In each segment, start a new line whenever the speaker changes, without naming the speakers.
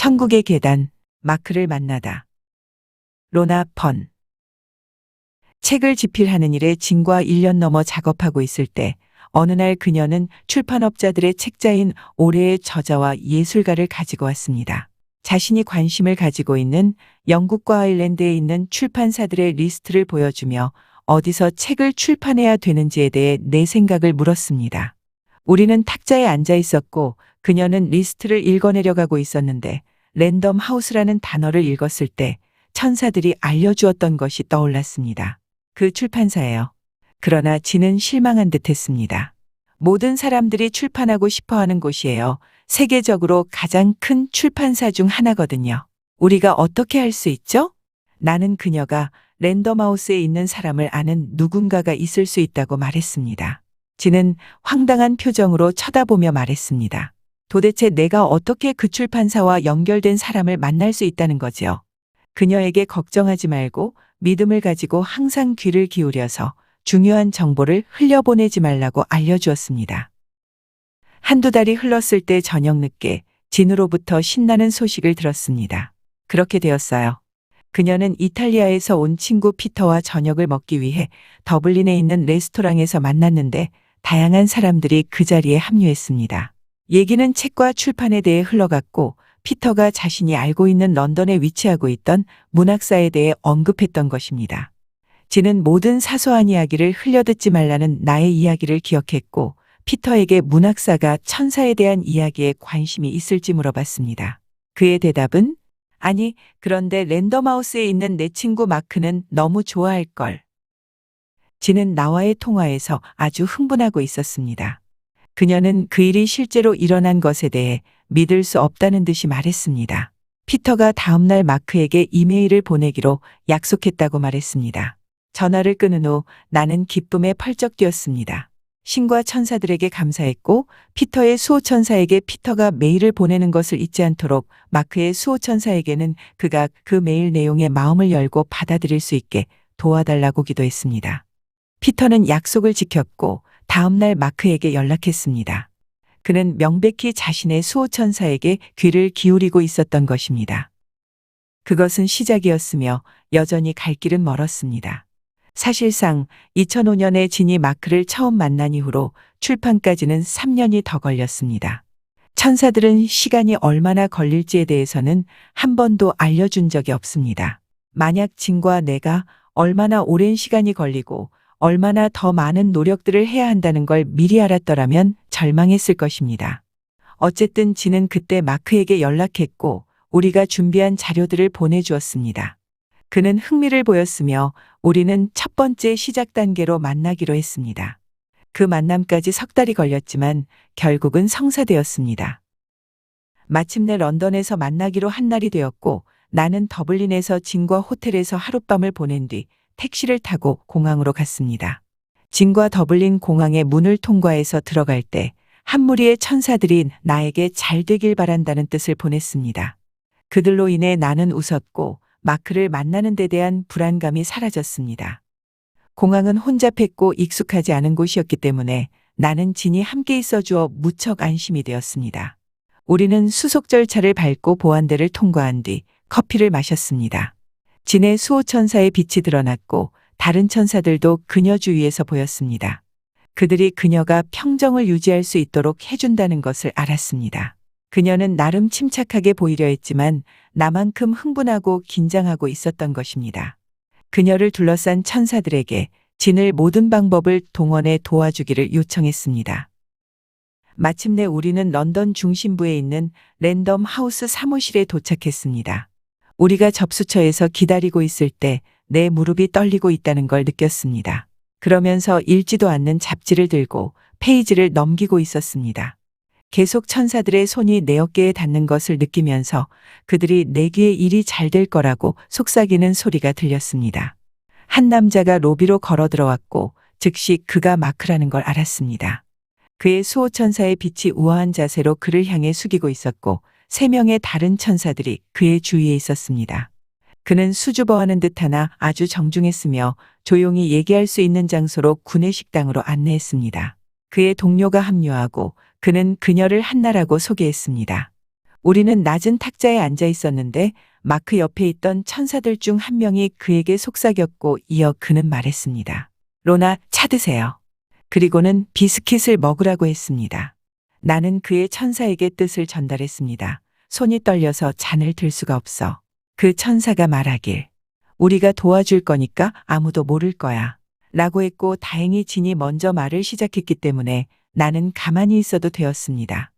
천국의 계단, 마크를 만나다. 로나 펀. 책을 집필하는 일에 진과 1년 넘어 작업하고 있을 때 어느 날 그녀는 출판업자들의 책자인 올해의 저자와 예술가를 가지고 왔습니다. 자신이 관심을 가지고 있는 영국과 아일랜드에 있는 출판사들의 리스트를 보여주며 어디서 책을 출판해야 되는지에 대해 내 생각을 물었습니다. 우리는 탁자에 앉아 있었고 그녀는 리스트를 읽어내려가고 있었는데 랜덤 하우스라는 단어를 읽었을 때 천사들이 알려주었던 것이 떠올랐습니다. 그 출판사예요. 그러나 지는 실망한 듯 했습니다. 모든 사람들이 출판하고 싶어 하는 곳이에요. 세계적으로 가장 큰 출판사 중 하나거든요. 우리가 어떻게 할 수 있죠? 나는 그녀가 랜덤하우스에 있는 사람을 아는 누군가가 있을 수 있다고 말했습니다. 지는 황당한 표정으로 쳐다보며 말했습니다. 도대체 내가 어떻게 그 출판사와 연결된 사람을 만날 수 있다는 거지요? 그녀에게 걱정하지 말고 믿음을 가지고 항상 귀를 기울여서 중요한 정보를 흘려보내지 말라고 알려주었습니다. 한두 달이 흘렀을 때 저녁 늦게 진으로부터 신나는 소식을 들었습니다. 그렇게 되었어요. 그녀는 이탈리아에서 온 친구 피터와 저녁을 먹기 위해 더블린에 있는 레스토랑에서 만났는데 다양한 사람들이 그 자리에 합류했습니다. 얘기는 책과 출판에 대해 흘러갔고 피터가 자신이 알고 있는 런던에 위치하고 있던 문학사에 대해 언급했던 것입니다. 지는 모든 사소한 이야기를 흘려듣지 말라는 나의 이야기를 기억했고 피터에게 문학사가 천사에 대한 이야기에 관심이 있을지 물어봤습니다. 그의 대답은 아니, 그런데 랜덤하우스에 있는 내 친구 마크는 너무 좋아할걸. 지는 나와의 통화에서 아주 흥분하고 있었습니다. 그녀는 그 일이 실제로 일어난 것에 대해 믿을 수 없다는 듯이 말했습니다. 피터가 다음날 마크에게 이메일을 보내기로 약속했다고 말했습니다. 전화를 끊은 후 나는 기쁨에 펄쩍 뛰었습니다. 신과 천사들에게 감사했고 피터의 수호천사에게 피터가 메일을 보내는 것을 잊지 않도록 마크의 수호천사에게는 그가 그 메일 내용에 마음을 열고 받아들일 수 있게 도와달라고 기도했습니다. 피터는 약속을 지켰고 다음날 마크에게 연락했습니다. 그는 명백히 자신의 수호천사에게 귀를 기울이고 있었던 것입니다. 그것은 시작이었으며 여전히 갈 길은 멀었습니다. 사실상 2005년에 진이 마크를 처음 만난 이후로 출판까지는 3년이 더 걸렸습니다. 천사들은 시간이 얼마나 걸릴지에 대해서는 한 번도 알려준 적이 없습니다. 만약 진과 내가 얼마나 오랜 시간이 걸리고 얼마나 더 많은 노력들을 해야 한다는 걸 미리 알았더라면 절망했을 것입니다. 어쨌든 진은 그때 마크에게 연락했고 우리가 준비한 자료들을 보내주었습니다. 그는 흥미를 보였으며 우리는 첫 번째 시작 단계로 만나기로 했습니다. 그 만남까지 석 달이 걸렸지만 결국은 성사되었습니다. 마침내 런던에서 만나기로 한 날이 되었고 나는 더블린에서 진과 호텔에서 하룻밤을 보낸 뒤 택시를 타고 공항으로 갔습니다. 진과 더블린 공항의 문을 통과해서 들어갈 때 한 무리의 천사들이 나에게 잘 되길 바란다는 뜻을 보냈습니다. 그들로 인해 나는 웃었고 마크를 만나는 데 대한 불안감이 사라졌습니다. 공항은 혼잡했고 익숙하지 않은 곳이었기 때문에 나는 진이 함께 있어주어 무척 안심이 되었습니다. 우리는 수속 절차를 밟고 보안대를 통과한 뒤 커피를 마셨습니다. 진의 수호천사의 빛이 드러났고 다른 천사들도 그녀 주위에서 보였습니다. 그들이 그녀가 평정을 유지할 수 있도록 해준다는 것을 알았습니다. 그녀는 나름 침착하게 보이려 했지만 나만큼 흥분하고 긴장하고 있었던 것입니다. 그녀를 둘러싼 천사들에게 진을 모든 방법을 동원해 도와주기를 요청했습니다. 마침내 우리는 런던 중심부에 있는 랜덤 하우스 사무실에 도착했습니다. 우리가 접수처에서 기다리고 있을 때 내 무릎이 떨리고 있다는 걸 느꼈습니다. 그러면서 읽지도 않는 잡지를 들고 페이지를 넘기고 있었습니다. 계속 천사들의 손이 내 어깨에 닿는 것을 느끼면서 그들이 내 귀에 일이 잘 될 거라고 속삭이는 소리가 들렸습니다. 한 남자가 로비로 걸어 들어왔고 즉시 그가 마크라는 걸 알았습니다. 그의 수호천사의 빛이 우아한 자세로 그를 향해 숙이고 있었고 3명의 다른 천사들이 그의 주위에 있었습니다. 그는 수줍어하는 듯하나 아주 정중했으며 조용히 얘기할 수 있는 장소로 구내식당으로 안내했습니다. 그의 동료가 합류하고 그는 그녀를 한나라고 소개했습니다. 우리는 낮은 탁자에 앉아 있었는데 마크 옆에 있던 천사들 중 한 명이 그에게 속삭였고 이어 그는 말했습니다. 로나, 차 드세요. 그리고는 비스킷을 먹으라고 했습니다. 나는 그의 천사에게 뜻을 전달했습니다. 손이 떨려서 잔을 들 수가 없어. 그 천사가 말하길. 우리가 도와줄 거니까 아무도 모를 거야. 라고 했고 다행히 진이 먼저 말을 시작했기 때문에 나는 가만히 있어도 되었습니다.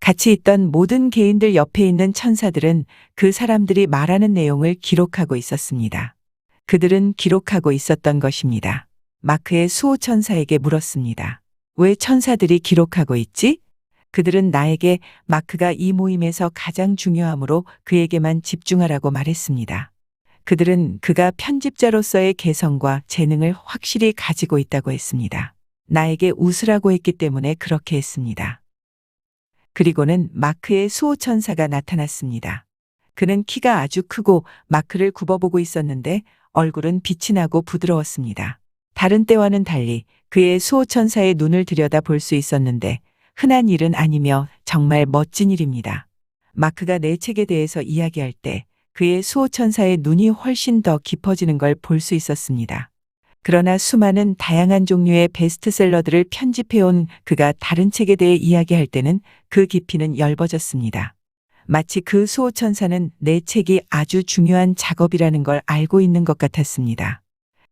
같이 있던 모든 개인들 옆에 있는 천사들은 그 사람들이 말하는 내용을 기록하고 있었습니다. 그들은 기록하고 있었던 것입니다. 마크의 수호천사에게 물었습니다. 왜 천사들이 기록하고 있지? 그들은 나에게 마크가 이 모임에서 가장 중요하므로 그에게만 집중하라고 말했습니다. 그들은 그가 편집자로서의 개성과 재능을 확실히 가지고 있다고 했습니다. 나에게 웃으라고 했기 때문에 그렇게 했습니다. 그리고는 마크의 수호천사가 나타났습니다. 그는 키가 아주 크고 마크를 굽어보고 있었는데 얼굴은 빛이 나고 부드러웠습니다. 다른 때와는 달리 그의 수호천사의 눈을 들여다 볼 수 있었는데 흔한 일은 아니며 정말 멋진 일입니다. 마크가 내 책에 대해서 이야기할 때 그의 수호천사의 눈이 훨씬 더 깊어지는 걸 볼 수 있었습니다. 그러나 수많은 다양한 종류의 베스트셀러들을 편집해온 그가 다른 책에 대해 이야기할 때는 그 깊이는 엷어졌습니다. 마치 그 수호천사는 내 책이 아주 중요한 작업이라는 걸 알고 있는 것 같았습니다.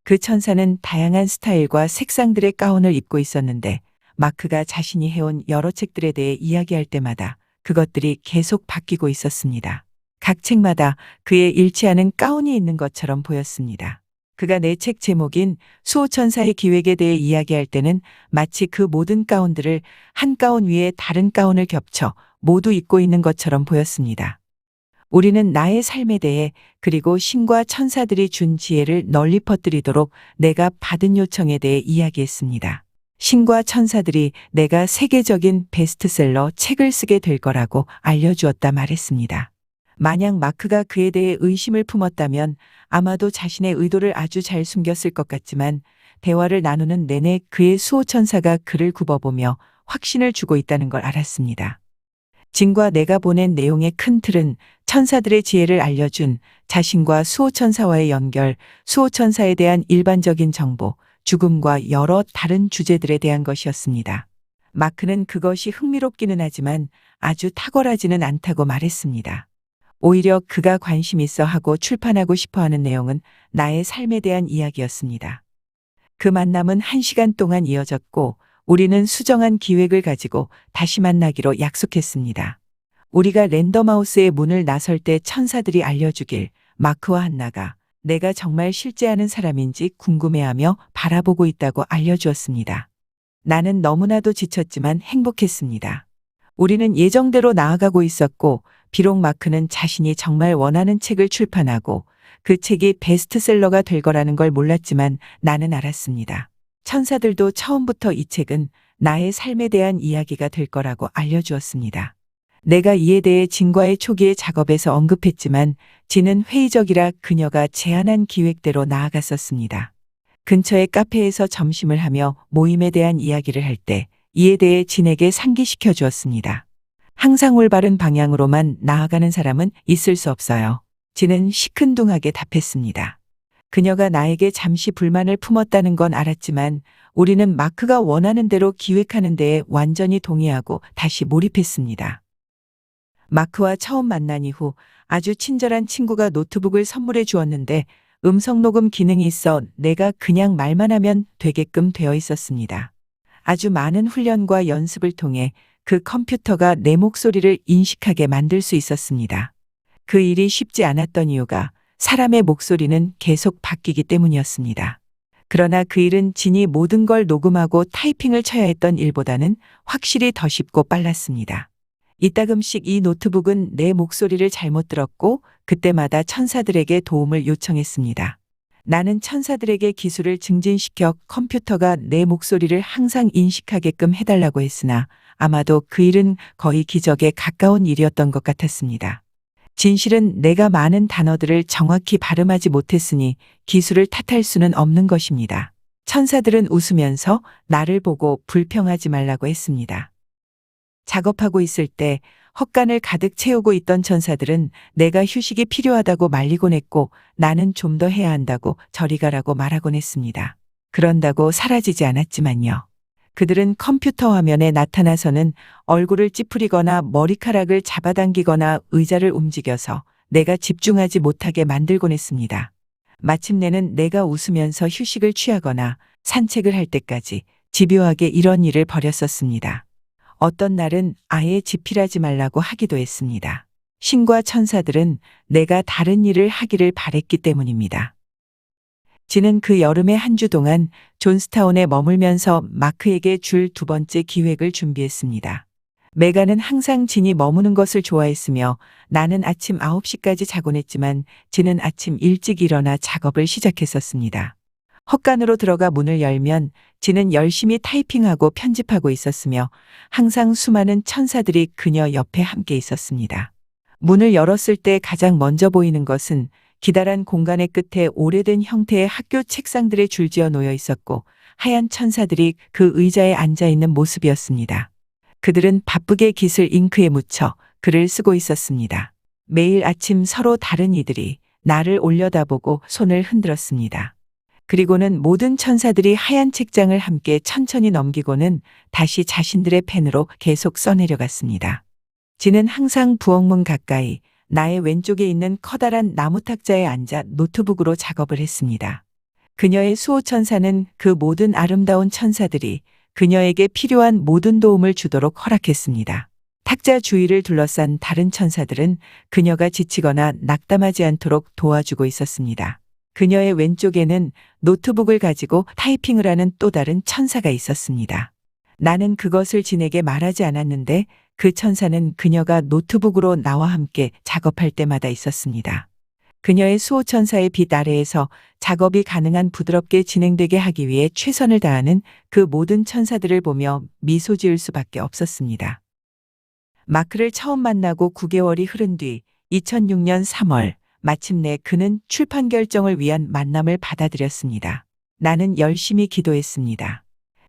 그 천사는 다양한 스타일과 색상들의 가운을 입고 있었는데 마크가 자신이 해온 여러 책들에 대해 이야기할 때마다 그것들이 계속 바뀌고 있었습니다. 각 책마다 그의 일치하는 가운이 있는 것처럼 보였습니다. 그가 내 책 제목인 수호천사의 기획에 대해 이야기할 때는 마치 그 모든 가운들을 한 가운 위에 다른 가운을 겹쳐 모두 입고 있는 것처럼 보였습니다. 우리는 나의 삶에 대해 그리고 신과 천사들이 준 지혜를 널리 퍼뜨리도록 내가 받은 요청에 대해 이야기했습니다. 신과 천사들이 내가 세계적인 베스트셀러 책을 쓰게 될 거라고 알려주었다 말했습니다. 만약 마크가 그에 대해 의심을 품었다면 아마도 자신의 의도를 아주 잘 숨겼을 것 같지만 대화를 나누는 내내 그의 수호천사가 그를 굽어보며 확신을 주고 있다는 걸 알았습니다. 진과 내가 보낸 내용의 큰 틀은 천사들의 지혜를 알려준 자신과 수호천사와의 연결, 수호천사에 대한 일반적인 정보, 죽음과 여러 다른 주제들에 대한 것이었습니다. 마크는 그것이 흥미롭기는 하지만 아주 탁월하지는 않다고 말했습니다. 오히려 그가 관심 있어 하고 출판하고 싶어 하는 내용은 나의 삶에 대한 이야기였습니다. 그 만남은 1시간 동안 이어졌고 우리는 수정한 기획을 가지고 다시 만나기로 약속했습니다. 우리가 랜덤하우스의 문을 나설 때 천사들이 알려주길 마크와 한나가 내가 정말 실제하는 사람인지 궁금해하며 바라보고 있다고 알려주었습니다. 나는 너무나도 지쳤지만 행복했습니다. 우리는 예정대로 나아가고 있었고 비록 마크는 자신이 정말 원하는 책을 출판하고 그 책이 베스트셀러가 될 거라는 걸 몰랐지만 나는 알았습니다. 천사들도 처음부터 이 책은 나의 삶에 대한 이야기가 될 거라고 알려주었습니다. 내가 이에 대해 진과의 초기의 작업에서 언급했지만 진은 회의적이라 그녀가 제안한 기획대로 나아갔었습니다. 근처의 카페에서 점심을 하며 모임에 대한 이야기를 할 때 이에 대해 진에게 상기시켜 주었습니다. 항상 올바른 방향으로만 나아가는 사람은 있을 수 없어요. 진은 시큰둥하게 답했습니다. 그녀가 나에게 잠시 불만을 품었다는 건 알았지만 우리는 마크가 원하는 대로 기획하는 데에 완전히 동의하고 다시 몰입했습니다. 마크와 처음 만난 이후 아주 친절한 친구가 노트북을 선물해 주었는데 음성 녹음 기능이 있어 내가 그냥 말만 하면 되게끔 되어 있었습니다. 아주 많은 훈련과 연습을 통해 그 컴퓨터가 내 목소리를 인식하게 만들 수 있었습니다. 그 일이 쉽지 않았던 이유가 사람의 목소리는 계속 바뀌기 때문이었습니다. 그러나 그 일은 진이 모든 걸 녹음하고 타이핑을 쳐야 했던 일보다는 확실히 더 쉽고 빨랐습니다. 이따금씩 이 노트북은 내 목소리를 잘못 들었고 그때마다 천사들에게 도움을 요청했습니다. 나는 천사들에게 기술을 증진시켜 컴퓨터가 내 목소리를 항상 인식하게끔 해달라고 했으나 아마도 그 일은 거의 기적에 가까운 일이었던 것 같았습니다. 진실은 내가 많은 단어들을 정확히 발음하지 못했으니 기술을 탓할 수는 없는 것입니다. 천사들은 웃으면서 나를 보고 불평하지 말라고 했습니다. 작업하고 있을 때 헛간을 가득 채우고 있던 천사들은 내가 휴식이 필요하다고 말리곤 했고 나는 좀 더 해야 한다고 저리 가라고 말하곤 했습니다. 그런다고 사라지지 않았지만요. 그들은 컴퓨터 화면에 나타나서는 얼굴을 찌푸리거나 머리카락을 잡아당기거나 의자를 움직여서 내가 집중하지 못하게 만들곤 했습니다. 마침내는 내가 웃으면서 휴식을 취하거나 산책을 할 때까지 집요하게 이런 일을 벌였었습니다. 어떤 날은 아예 집필하지 말라고 하기도 했습니다. 신과 천사들은 내가 다른 일을 하기를 바랬기 때문입니다. 지는 그 여름의 한 주 동안 존스타운에 머물면서 마크에게 줄 두 번째 기획을 준비했습니다. 메간은 항상 진이 머무는 것을 좋아했으며 나는 아침 9시까지 자곤 했지만 진은 아침 일찍 일어나 작업을 시작했었습니다. 헛간으로 들어가 문을 열면 진은 열심히 타이핑하고 편집하고 있었으며 항상 수많은 천사들이 그녀 옆에 함께 있었습니다. 문을 열었을 때 가장 먼저 보이는 것은 기다란 공간의 끝에 오래된 형태의 학교 책상들에 줄지어 놓여 있었고 하얀 천사들이 그 의자에 앉아 있는 모습이었습니다. 그들은 바쁘게 깃을 잉크에 묻혀 글을 쓰고 있었습니다. 매일 아침 서로 다른 이들이 나를 올려다보고 손을 흔들었습니다. 그리고는 모든 천사들이 하얀 책장을 함께 천천히 넘기고는 다시 자신들의 펜으로 계속 써내려갔습니다. 진은 항상 부엌문 가까이 나의 왼쪽에 있는 커다란 나무 탁자에 앉아 노트북으로 작업을 했습니다. 그녀의 수호천사는 그 모든 아름다운 천사들이 그녀에게 필요한 모든 도움을 주도록 허락했습니다. 탁자 주위를 둘러싼 다른 천사들은 그녀가 지치거나 낙담하지 않도록 도와주고 있었습니다. 그녀의 왼쪽에는 노트북을 가지고 타이핑을 하는 또 다른 천사가 있었습니다. 나는 그것을 진에게 말하지 않았는데 그 천사는 그녀가 노트북으로 나와 함께 작업할 때마다 있었습니다. 그녀의 수호천사의 빛 아래에서 작업이 가능한 부드럽게 진행되게 하기 위해 최선을 다하는 그 모든 천사들을 보며 미소 지을 수밖에 없었습니다. 마크를 처음 만나고 9개월이 흐른 뒤 2006년 3월 마침내 그는 출판 결정을 위한 만남을 받아들였습니다. 나는 열심히 기도했습니다.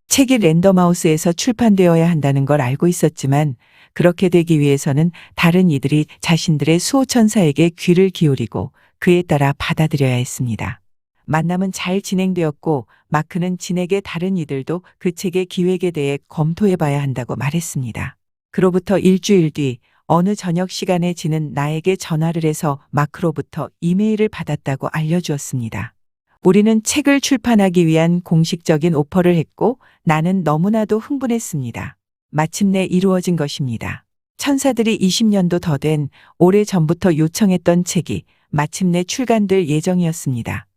책이 랜덤하우스에서 출판되어야 한다는 걸 알고 있었지만 그렇게 되기 위해서는 다른 이들이 자신들의 수호천사에게 귀를 기울이고 그에 따라 받아들여야 했습니다. 만남은 잘 진행되었고 마크는 진에게 다른 이들도 그 책의 기획에 대해 검토해봐야 한다고 말했습니다. 그로부터 일주일 뒤 어느 저녁 시간에 진은 나에게 전화를 해서 마크로부터 이메일을 받았다고 알려주었습니다. 우리는 책을 출판하기 위한 공식적인 오퍼를 했고 나는 너무나도 흥분했습니다. 마침내 이루어진 것입니다. 천사들이 20년도 더 된 오래 전부터 요청했던 책이 마침내 출간될 예정이었습니다.